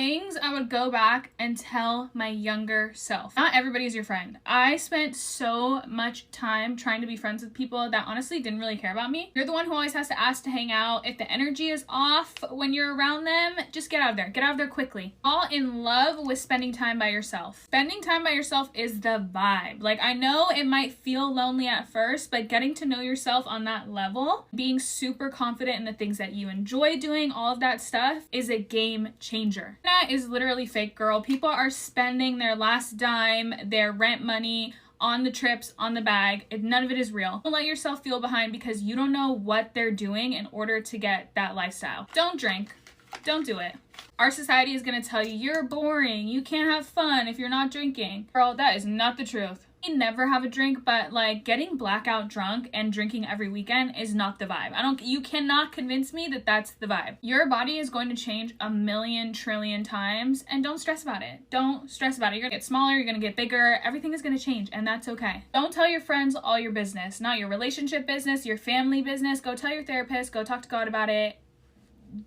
Things I would go back and tell my younger self. Not everybody's your friend. I spent so much time trying to be friends with people that honestly didn't really care about me. You're the one who always has to ask to hang out. If the energy is off when you're around them, just get out of there. Get out of there quickly. Fall in love with spending time by yourself. Spending time by yourself is the vibe. Like, I know it might feel lonely at first, but getting to know yourself on that level, being super confident in the things that you enjoy doing, all of that stuff is a game changer. That is literally fake, girl. People are spending their last dime, their rent money on the trips, on the bag. None of it is real. Don't let yourself feel behind because you don't know what they're doing in order to get that lifestyle. Don't drink. Don't do it. Our society is going to tell you you're boring, you can't have fun if you're not drinking. Girl, that is not the truth. You never have a drink, but like getting blackout drunk and drinking every weekend is not the vibe. You cannot convince me that that's the vibe. Your body is going to change a million trillion times, and don't stress about it. Don't stress about it. You're gonna get smaller, you're gonna get bigger, everything is gonna change, and that's okay. Don't tell your friends all your business, not your relationship business, your family business. Go tell your therapist, go talk to God about it.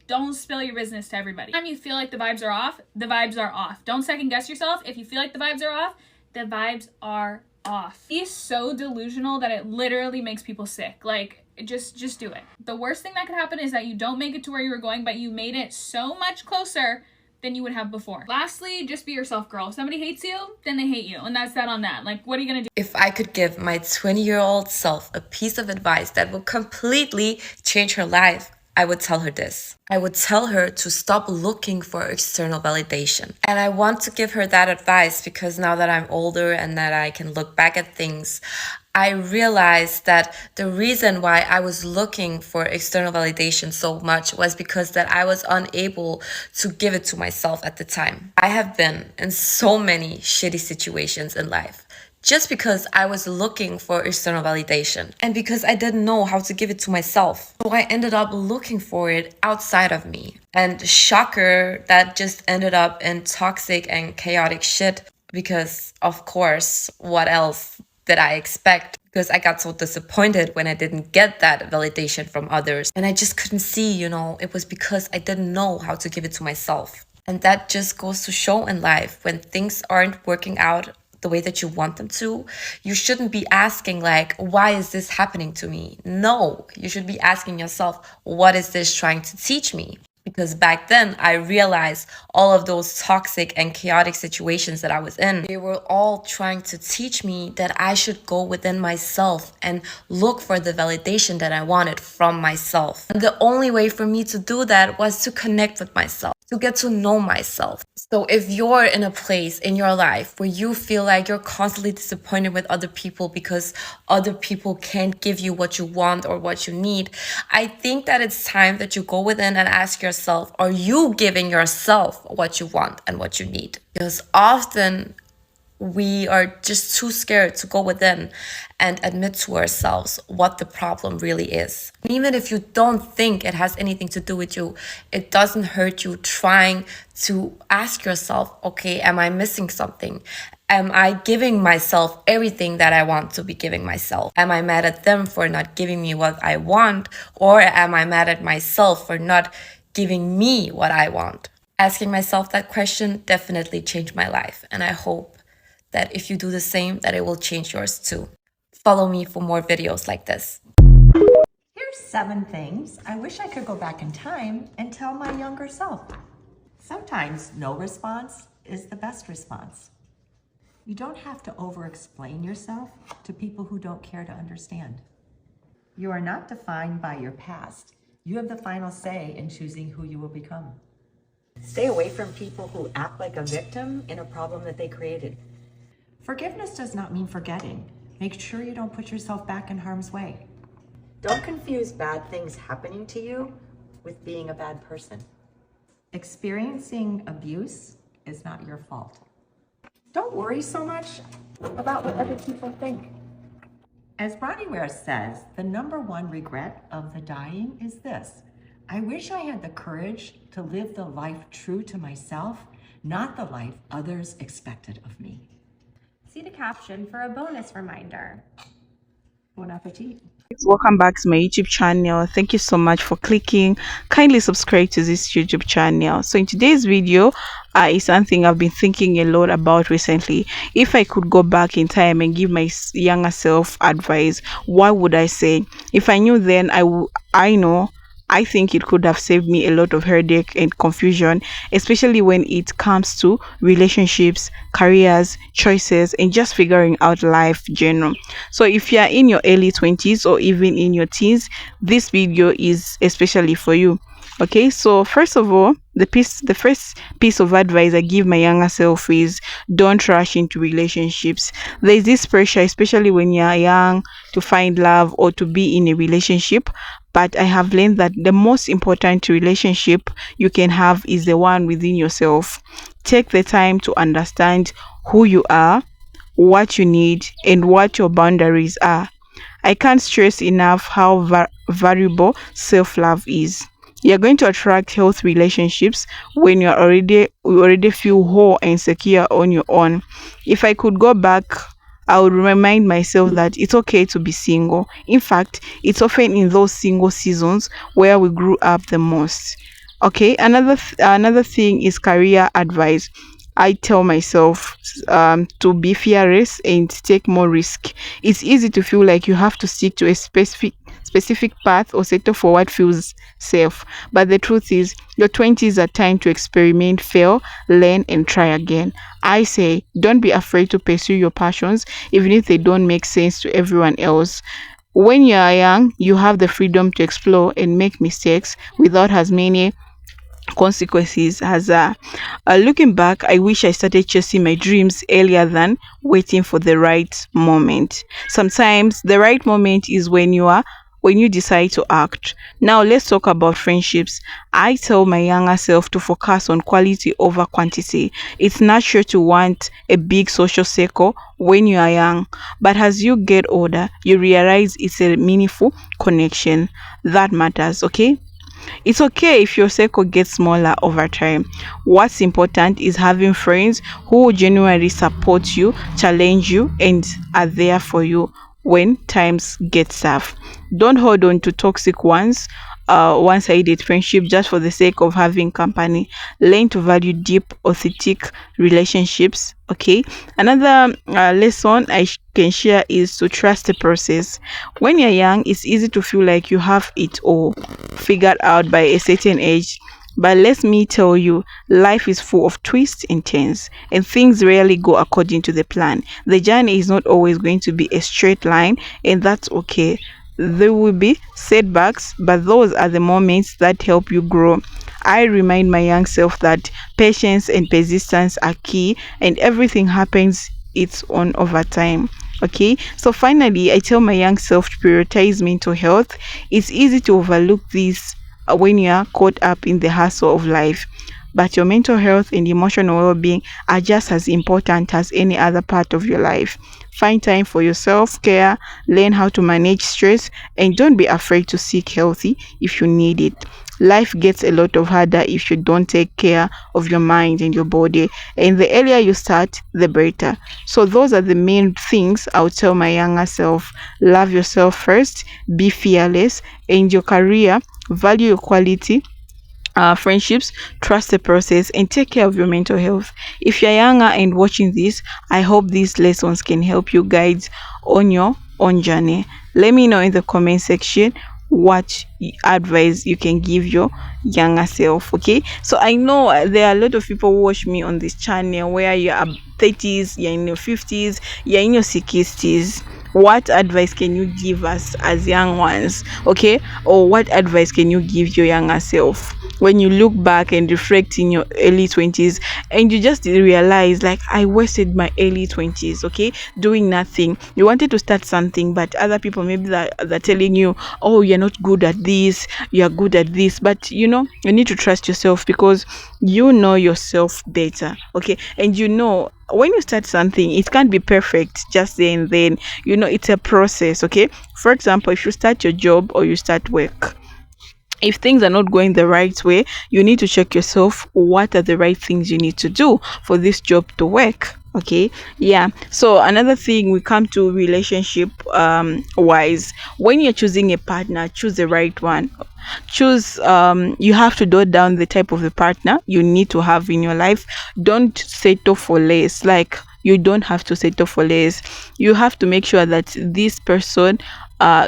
Don't spill your business to everybody. Anytime you feel like the vibes are off, the vibes are off. Don't second guess yourself. If you feel like the vibes are off, the vibes are off. He's so delusional that it literally makes people sick. Like, just do it. The worst thing that could happen is that you don't make it to where you were going, but you made it so much closer than you would have before. Lastly, just be yourself, girl. If somebody hates you, then they hate you, and that's that on that. Like, what are you gonna do? If I could give my 20-year-old self a piece of advice that would completely change her life, I would tell her this. I would tell her to stop looking for external validation. And I want to give her that advice because now that I'm older and that I can look back at things, I realized that the reason why I was looking for external validation so much was because that I was unable to give it to myself at the time. I have been in so many shitty situations in life just because I was looking for external validation and because I didn't know how to give it to myself. So I ended up looking for it outside of me. And shocker, that just ended up in toxic and chaotic shit because, of course, what else did I expect? Because I got so disappointed when I didn't get that validation from others. And I just couldn't see, it was because I didn't know how to give it to myself. And that just goes to show in life when things aren't working out the way that you want them to, you shouldn't be asking like, why is this happening to me? No, you should be asking yourself, what is this trying to teach me? Because back then I realized all of those toxic and chaotic situations that I was in, they were all trying to teach me that I should go within myself and look for the validation that I wanted from myself. And the only way for me to do that was to connect with myself, to get to know myself. So if you're in a place in your life where you feel like you're constantly disappointed with other people because other people can't give you what you want or what you need, I think that it's time that you go within and ask yourself, are you giving yourself what you want and what you need? Because often we are just too scared to go within and admit to ourselves what the problem really is. And even if you don't think it has anything to do with you, it doesn't hurt you trying to ask yourself, okay, am I missing something? Am I giving myself everything that I want to be giving myself? Am I mad at them for not giving me what I want? Or am I mad at myself for not giving me what I want? Asking myself that question definitely changed my life, and I hope that if you do the same, that it will change yours too. Follow me for more videos like this. Here's 7 things I wish I could go back in time and tell my younger self. Sometimes no response is the best response. You don't have to over-explain yourself to people who don't care to understand. You are not defined by your past. You have the final say in choosing who you will become. Stay away from people who act like a victim in a problem that they created. Forgiveness does not mean forgetting. Make sure you don't put yourself back in harm's way. Don't confuse bad things happening to you with being a bad person. Experiencing abuse is not your fault. Don't worry so much about what other people think. As Bronnie Ware says, the #1 regret of the dying is this: I wish I had the courage to live the life true to myself, not the life others expected of me. See the caption for a bonus reminder. Bon appetit. Welcome back to my YouTube channel. Thank you so much for clicking. Kindly subscribe to this YouTube channel. So in today's video is something I've been thinking a lot about recently. If I could go back in time and give my younger self advice, what would I say? If I knew then, I think it could have saved me a lot of headache and confusion, especially when it comes to relationships, careers, choices, and just figuring out life general. So if you are in your early 20s or even in your teens, this video is especially for you. Okay, so first of all, the first piece of advice I give my younger self is don't rush into relationships. There is this pressure, especially when you are young, to find love or to be in a relationship. But I have learned that the most important relationship you can have is the one within yourself. Take the time to understand who you are, what you need, and what your boundaries are. I can't stress enough how valuable self love is. You're going to attract health relationships when you already feel whole and secure on your own. If I could go back, I would remind myself that it's okay to be single. In fact, it's often in those single seasons where we grew up the most. Okay, another thing is career advice. I tell myself to be fearless and take more risk. It's easy to feel like you have to stick to a specific path or settle for what feels safe. But the truth is, your 20s are time to experiment, fail, learn, and try again. I say, don't be afraid to pursue your passions, even if they don't make sense to everyone else. When you are young, you have the freedom to explore and make mistakes without as many consequences as looking back. I wish I started chasing my dreams earlier than waiting for the right moment. Sometimes the right moment is when you decide to act. Now let's talk about friendships. I tell my younger self to focus on quality over quantity. It's natural to want a big social circle when you are young, but as you get older you realize it's a meaningful connection that matters. Okay, it's okay if your circle gets smaller over time. What's important is having friends who genuinely support you, challenge you, and are there for you when times get tough. Don't hold on to toxic ones, one-sided friendship just for the sake of having company. Learn to value deep, authentic relationships. Okay. Another lesson can share is to trust the process. When you're young, it's easy to feel like you have it all figured out by a certain age. But let me tell you, life is full of twists and turns, and things rarely go according to the plan. The journey is not always going to be a straight line, and that's okay. There will be setbacks, but those are the moments that help you grow. I remind my young self that patience and persistence are key, and everything happens its own over time. Okay, so finally, I tell my young self to prioritize mental health. It's easy to overlook this when you are caught up in the hustle of life, but your mental health and emotional well-being are just as important as any other part of your life. Find time for your self-care, learn how to manage stress, and don't be afraid to seek healthy if you need it. Life gets a lot of harder if you don't take care of your mind and your body, and the earlier you start, the better. So those are the main things I would tell my younger self. Love yourself first, be fearless, and your career, value your quality friendships, trust the process, and take care of your mental health. If you're younger and watching this, I hope these lessons can help you guide on your own journey. Let me know in the comment section what advice you can give your younger self. Okay, so I know there are a lot of people who watch me on this channel where you are 30s, you're in your 50s, you're in your 60s. What advice can you give us as young ones? Okay, or what advice can you give your younger self when you look back and reflect in your early 20s and you just realize, like, I wasted my early 20s, okay, doing nothing. You wanted to start something, but other people maybe they're telling you, oh, you're not good at this, you're good at this. But you need to trust yourself, because you know yourself better. Okay, and when you start something, it can't be perfect just there and then. It's a process. Okay, for example, if you start your job or you start work, if things are not going the right way, you need to check yourself, what are the right things you need to do for this job to work. Okay, yeah. So another thing, we come to relationship wise, when you're choosing a partner, choose the right one. Choose you have to note down the type of the partner you need to have in your life. Don't settle for less. Like, you don't have to settle for less. You have to make sure that this person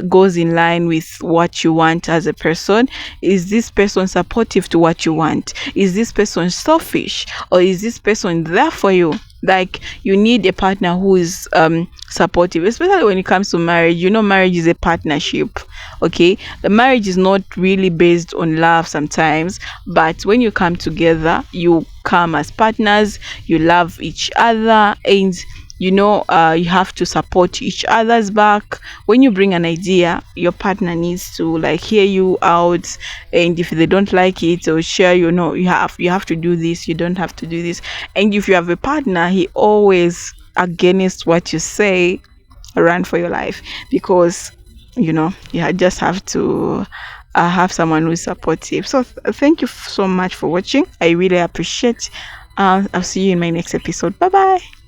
goes in line with what you want as a person. Is this person supportive to what you want? Is this person selfish, or is this person there for you? Like, you need a partner who is supportive, especially when it comes to marriage. You know, marriage is a partnership. Okay, the marriage is not really based on love sometimes, but when you come together, you come as partners, you love each other, and you know, you have to support each other's back. When you bring an idea, your partner needs to like hear you out, and if they don't like it, or share, you know, you have to do this, you don't have to do this. And if you have a partner, he always against what you say, run for your life, because you know, you just have to have someone who is supportive. So thank you so much for watching. I really appreciate. I'll see you in my next episode. Bye bye.